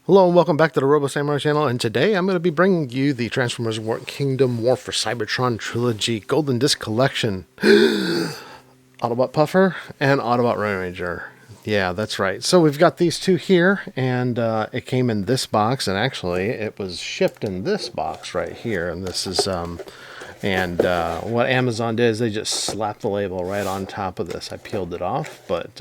Hello and welcome back to the Robo Samurai channel, and today I'm going to be bringing you the Transformers Kingdom War for Cybertron Trilogy Golden Disc Collection. Autobot Puffer and Autobot Ranger. Yeah, that's right. So we've got these two here, and it came in this box, and actually it was shipped in this box right here, and this is... what Amazon did is they just slapped the label right on top of this. I peeled it off, but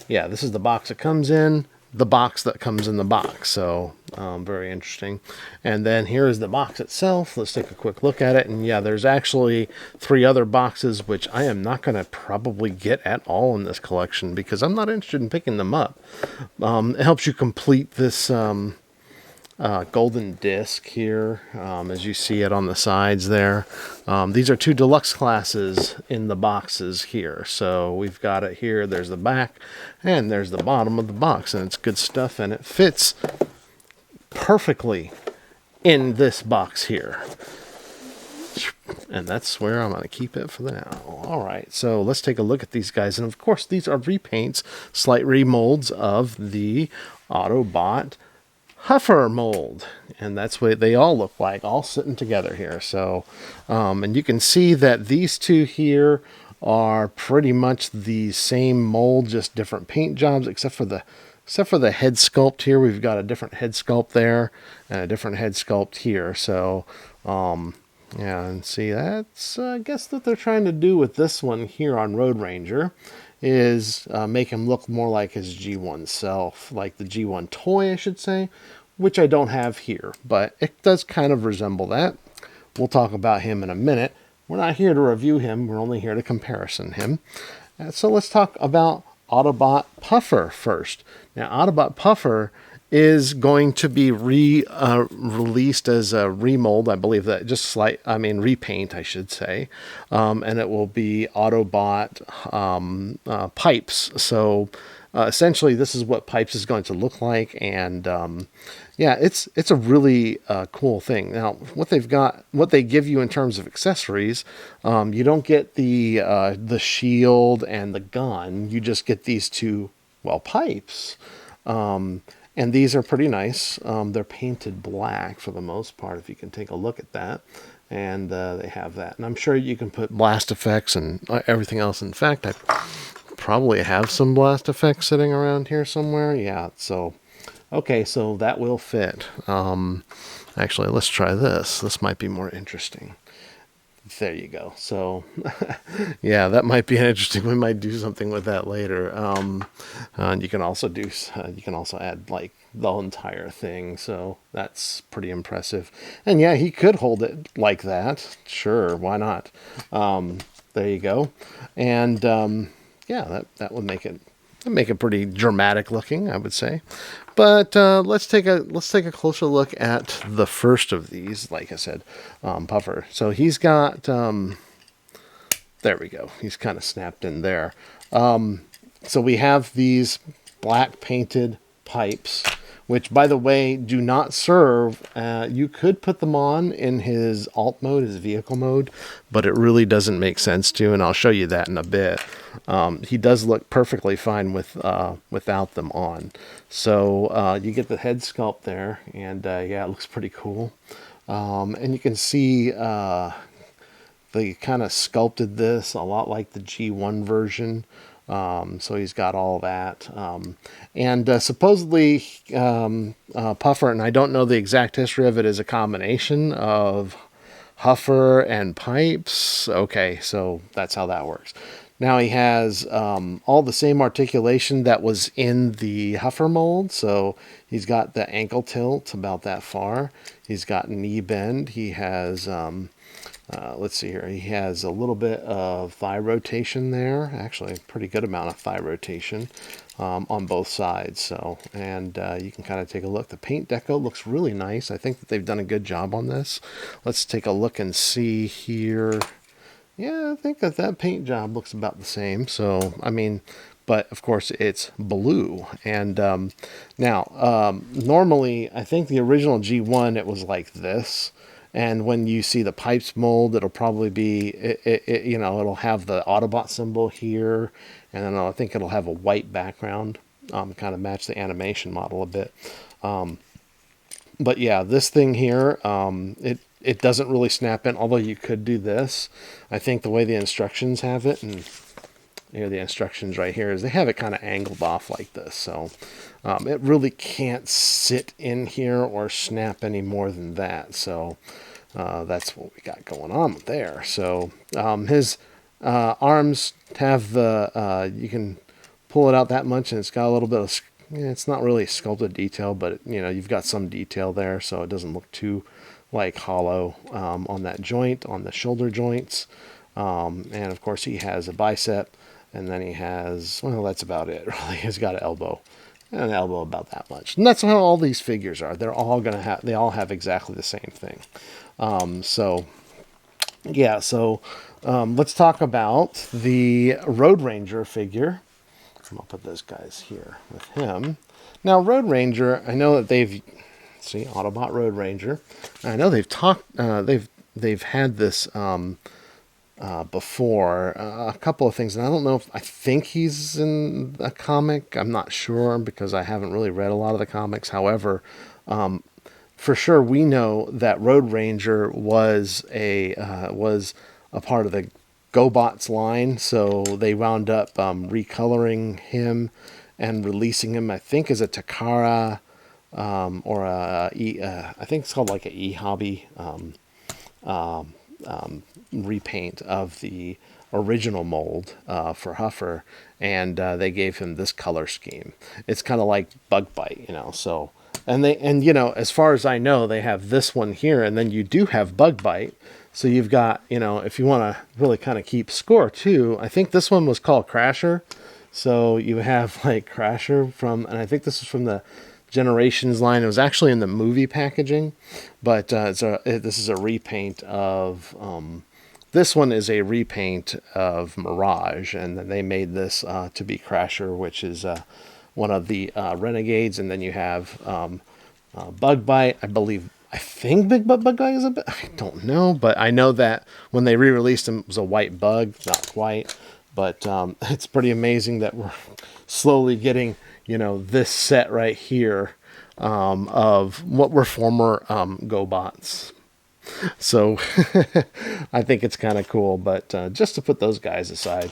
yeah, this is the box it comes in. The box that comes in the box, so very interesting. And then here is the box itself. Let's take a quick look at it, and yeah, there's actually 3 other boxes which I am not going to probably get at all in this collection because I'm not interested in picking them up. It helps you complete this golden disc here, as you see it on the sides there. These are 2 deluxe classes in the boxes here. So we've got it here, there's the back, and there's the bottom of the box, and it's good stuff, and it fits perfectly in this box here. And that's where I'm going to keep it for now. Alright, so let's take a look at these guys. And of course, these are repaints, slight remolds of the Autobot Puffer mold, and that's what they all look like, all sitting together here. So and you can see that these 2 here are pretty much the same mold, just different paint jobs, except for the head sculpt here. We've got a different head sculpt there and a different head sculpt here. So yeah, and see, that's I guess what they're trying to do with this one here on Road Ranger is make him look more like his G1 self, like the G1 toy, I should say, which I don't have here, but it does kind of resemble that. We'll talk about him in a minute. We're not here to review him, we're only here to comparison him. So let's talk about Autobot Puffer first. Now, Autobot Puffer is going to be released as a remold, I believe that, repaint, I should say. And it will be Autobot Pipes. So essentially, this is what Pipes is going to look like, and yeah, it's a really cool thing. Now, what they give you in terms of accessories, you don't get the shield and the gun. You just get these 2, well, pipes. And these are pretty nice. They're painted black for the most part, if you can take a look at that. And they have that. And I'm sure you can put blast effects and everything else. In fact, I probably have some blast effects sitting around here somewhere. Yeah, so, okay, so that will fit. Actually, let's try this. This might be more interesting. There you go. So, yeah, that might be interesting. We might do something with that later. And you can also add like the entire thing. So that's pretty impressive. And yeah, he could hold it like that. Sure, why not? There you go. And yeah, that would make it pretty dramatic looking, I would say. But let's take a closer look at the first of these. Like I said, Puffer. So he's got there we go. He's kind of snapped in there. So we have these black painted pipes, which, by the way, do not serve. You could put them on in his alt mode, his vehicle mode, but it really doesn't make sense to, and I'll show you that in a bit. He does look perfectly fine without them on. So you get the head sculpt there, and yeah, it looks pretty cool. And you can see they kind of sculpted this a lot like the G1 version. So he's got all that. And supposedly Puffer, and I don't know the exact history of it, is a combination of Huffer and Pipes. Okay, so that's how that works. Now he has all the same articulation that was in the Huffer mold. So he's got the ankle tilt about that far. He's got knee bend. He has... let's see here. He has a little bit of thigh rotation there. Actually, a pretty good amount of thigh rotation on both sides. So, and you can kind of take a look. The paint deco looks really nice. I think that they've done a good job on this. Let's take a look and see here. Yeah, I think that paint job looks about the same. So, I mean, but of course it's blue. And now, normally, I think the original G1, it was like this. And when you see the pipes mold, it'll probably be, it'll have the Autobot symbol here. And then I think it'll have a white background. kind of match the animation model a bit. But yeah, this thing here, it doesn't really snap in, although you could do this. I think the way the instructions have it, and here the instructions right here, is they have it kind of angled off like this. So it really can't sit in here or snap any more than that. So that's what we got going on there. So his arms have the, you can pull it out that much, and it's got a little bit of, it's not really sculpted detail, but you've got some detail there, so it doesn't look too like hollow on that joint, on the shoulder joints. And of course he has a bicep, and then he has, well, that's about it really. He's got an elbow about that much, and that's how all these figures are. They're all gonna have, they all have exactly the same thing. So yeah, so let's talk about the Road Ranger figure. I'll put those guys here with him. Now, Road Ranger, I know that they've, see, Autobot Road Ranger. I know they've talked, they've had this before, a couple of things, and I don't know if, I think he's in a comic. I'm not sure because I haven't really read a lot of the comics. However, for sure we know that Road Ranger was a part of the GoBots line, so they wound up recoloring him and releasing him, I think, as a Takara or I think it's called like a e-hobby repaint of the original mold for Huffer, and they gave him this color scheme. It's kind of like Bug Bite, so, and as far as I know, they have this one here, and then you do have Bug Bite. So you've got, if you want to really kind of keep score too, I think this one was called Crasher. So you have like Crasher from, and I think this is from the Generations line. It was actually in the movie packaging, but this is a repaint of, this one is a repaint of Mirage, and then they made this to be Crasher, which is one of the Renegades, and then you have Bug Bite, I think Big Butt Bug Guy is a bit, I don't know, but I know that when they re-released him, it was a white bug, not quite, but it's pretty amazing that we're slowly getting, this set right here of what were former GoBots. So I think it's kind of cool, but just to put those guys aside,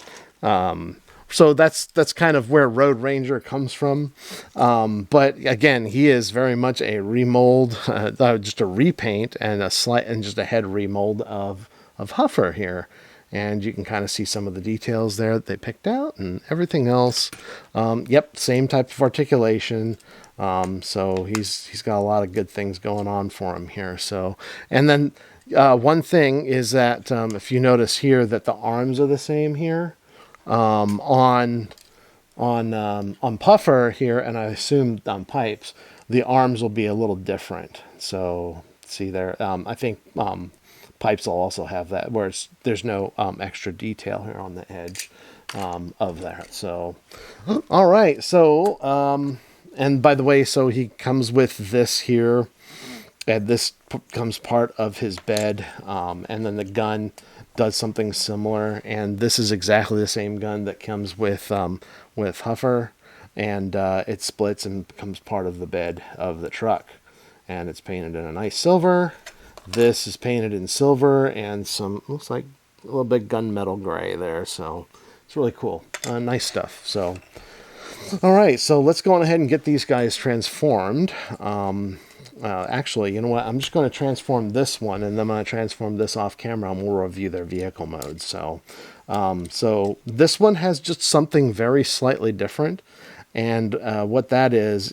so that's kind of where Road Ranger comes from. But again, he is very much a remold, just a repaint and just a head remold of Huffer here. And you can kind of see some of the details there that they picked out and everything else. Yep, same type of articulation. So he's got a lot of good things going on for him here. So, and then one thing is that if you notice here that the arms are the same here. On Puffer here, and I assume on Pipes, the arms will be a little different. So see there, I think Pipes will also have that, whereas there's no extra detail here on the edge of that. So, all right. So, and by the way, so he comes with this here, and this becomes part of his bed, and then the gun does something similar, and this is exactly the same gun that comes with Huffer, and it splits and becomes part of the bed of the truck, and it's painted in a nice silver. This is painted in silver and some, looks like a little bit gunmetal gray there, so it's really cool. Nice stuff. So all right, so let's go on ahead and get these guys transformed. Actually, you know what? I'm just going to transform this one, and then I'm going to transform this off camera, and we'll review their vehicle modes. So, so this one has just something very slightly different, and what that is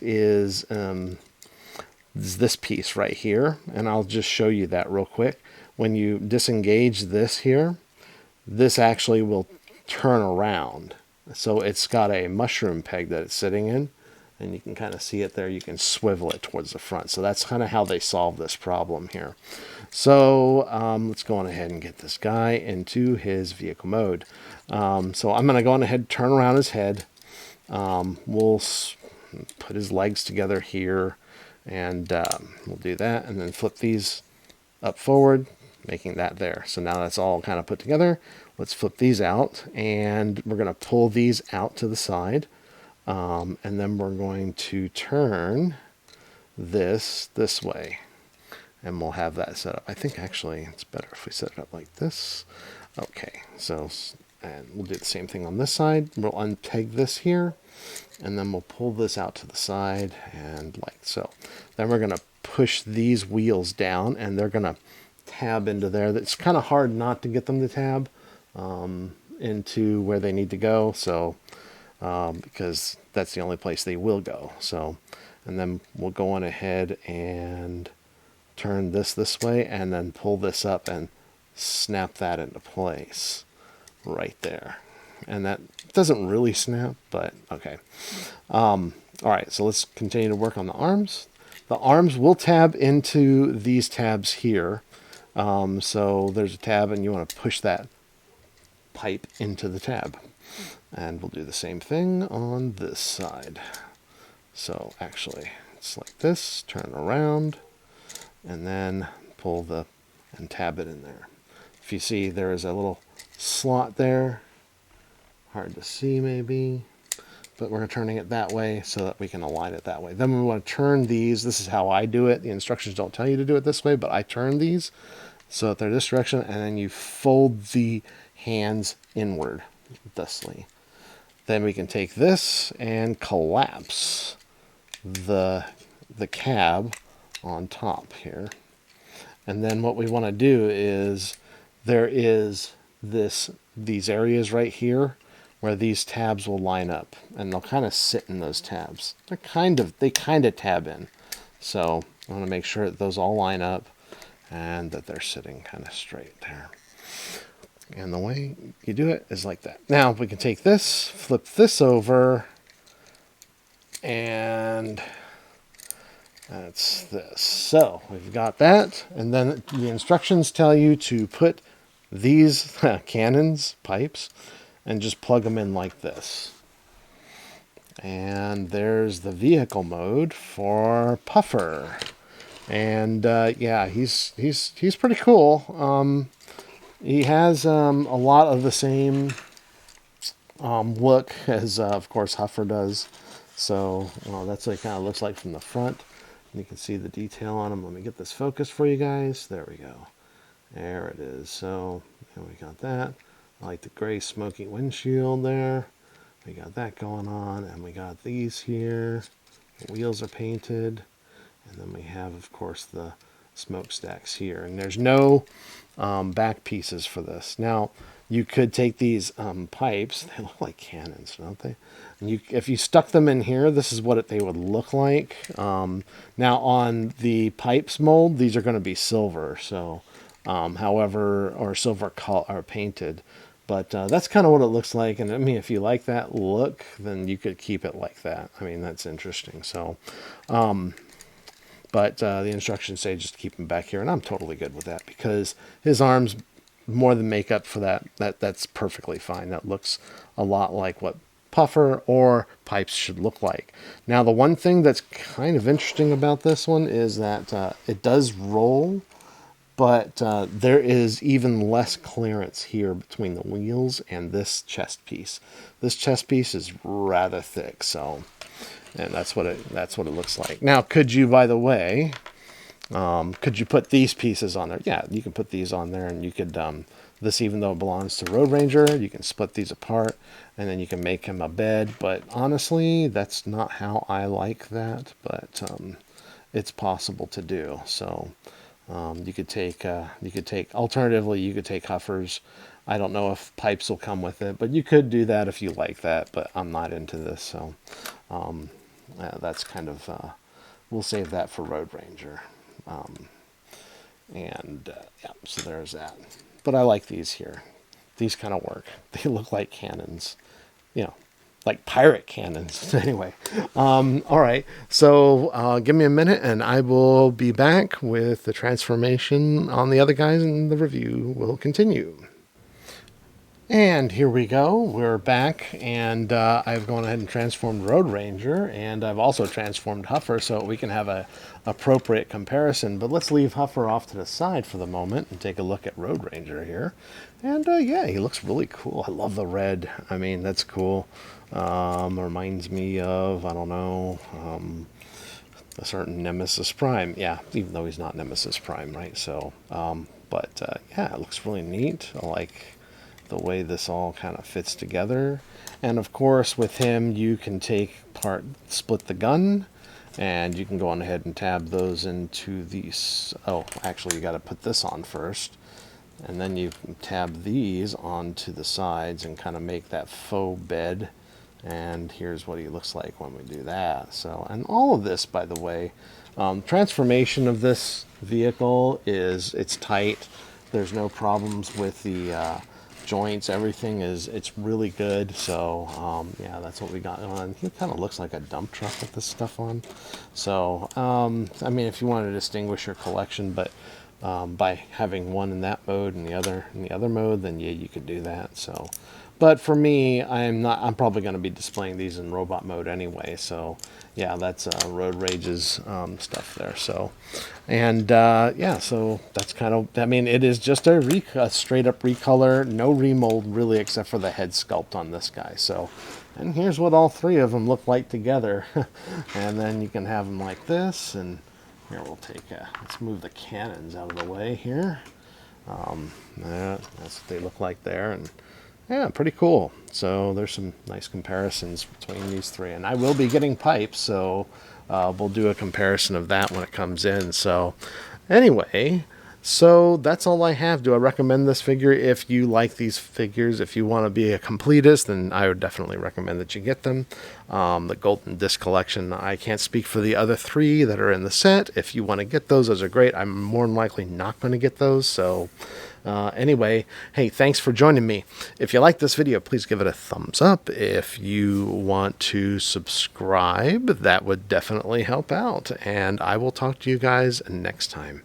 this piece right here, and I'll just show you that real quick. When you disengage this here, this actually will turn around. So it's got a mushroom peg that it's sitting in, and you can kind of see it there. You can swivel it towards the front. So that's kind of how they solve this problem here. So let's go on ahead and get this guy into his vehicle mode. So I'm going to go on ahead and turn around his head. We'll put his legs together here, and we'll do that, and then flip these up forward, making that there. So now that's all kind of put together. Let's flip these out, and we're going to pull these out to the side. And then we're going to turn this way. And we'll have that set up. I think actually it's better if we set it up like this. Okay, so, and we'll do the same thing on this side. We'll unpeg this here, and then we'll pull this out to the side, and like so. Then we're going to push these wheels down, and they're going to tab into there. It's kind of hard not to get them to tab into where they need to go, so because that's the only place they will go. So, and then we'll go on ahead and turn this way, and then pull this up and snap that into place right there. And that doesn't really snap, but okay. All right, so let's continue to work on the arms. The arms will tab into these tabs here. So there's a tab, and you want to push that pipe into the tab. And we'll do the same thing on this side. So actually, it's like this, turn around, and then pull and tab it in there. If you see, there is a little slot there. Hard to see maybe, but we're turning it that way so that we can align it that way. Then we want to turn these. This is how I do it. The instructions don't tell you to do it this way, but I turn these so that they're this direction, and then you fold the hands inward thusly. Then we can take this and collapse the cab on top here. And then what we want to do is there is these areas right here where these tabs will line up, and they'll kind of sit in those tabs. They kind of tab in. So I want to make sure that those all line up and that they're sitting kind of straight there. And the way you do it is like that. Now we can take this, flip this over, and that's this. So we've got that, and then the instructions tell you to put these cannons, pipes, and just plug them in like this. And there's the vehicle mode for Puffer. And yeah, he's pretty cool. He has a lot of the same look as, of course, Puffer does. So that's what it kind of looks like from the front. And you can see the detail on him. Let me get this focused for you guys. There we go. There it is. So we got that. I like the gray smoky windshield there. We got that going on. And we got these here. The wheels are painted. And then we have, of course, the smokestacks here. And there's no back pieces for this. Now, you could take these pipes. They look like cannons, don't they? And if you stuck them in here, this is what they would look like. Now, on the pipes mold, these are going to be silver. So, however, or silver or painted. But that's kind of what it looks like. And I mean, if you like that look, then you could keep it like that. I mean, that's interesting. So, but the instructions say just keep him back here, and I'm totally good with that because his arms more than make up for that. That's perfectly fine. That looks a lot like what Puffer or pipes should look like. Now, the one thing that's kind of interesting about this one is that it does roll, but there is even less clearance here between the wheels and this chest piece. This chest piece is rather thick, so. And that's what it looks like. Now, could you, by the way, could you put these pieces on there? Yeah, you can put these on there, and you could, this, even though it belongs to Road Ranger, you can split these apart, and then you can make him a bed. But honestly, that's not how I like that, but it's possible to do. So you could take, alternatively, you could take Huffers. I don't know if pipes will come with it, but you could do that if you like that, but I'm not into this, so that's kind of, we'll save that for Road Ranger. Yeah, so there's that. But I like these here. These kind of work. They look like cannons, like pirate cannons. Anyway, all right. So give me a minute, and I will be back with the transformation on the other guys, and the review will continue. And here we go. We're back, and I've gone ahead and transformed Road Ranger, and I've also transformed Huffer so we can have a appropriate comparison. But let's leave Huffer off to the side for the moment and take a look at Road Ranger here. And yeah, he looks really cool. I love the red. I mean, that's cool. Reminds me of, I don't know, a certain Nemesis Prime. Yeah, even though he's not Nemesis Prime, right? So, yeah, it looks really neat. I like the way this all kind of fits together. And of course, with him, you can split the gun, and you can go on ahead and tab those into these. Oh, actually, you got to put this on first. And then you tab these onto the sides and kind of make that faux bed. And here's what he looks like when we do that. So, and all of this, by the way, transformation of this vehicle it's tight. There's no problems with the joints. Everything it's really good. So, yeah, that's what we got on. He kind of looks like a dump truck with this stuff on. So, I mean, if you want to distinguish your collection, but by having one in that mode and the other in the other mode, then yeah, you could do that. So, but for me, I'm probably going to be displaying these in robot mode anyway. So yeah, that's Road Rage's stuff there. So, and yeah, so that's kind of, I mean, it is just a straight up recolor, no remold really, except for the head sculpt on this guy. So, and here's what all three of them look like together. And then you can have them like this, and here we'll let's move the cannons out of the way here. Yeah, that's what they look like there, and yeah, pretty cool. So there's some nice comparisons between these three, and I will be getting pipes, so we'll do a comparison of that when it comes in. So anyway, so that's all I have. Do I recommend this figure? If you like these figures, if you want to be a completist, then I would definitely recommend that you get them. The Golden Disc Collection, I can't speak for the other three that are in the set. If you want to get those are great. I'm more than likely not going to get those. So anyway, hey, thanks for joining me. If you like this video, please give it a thumbs up. If you want to subscribe, that would definitely help out. And I will talk to you guys next time.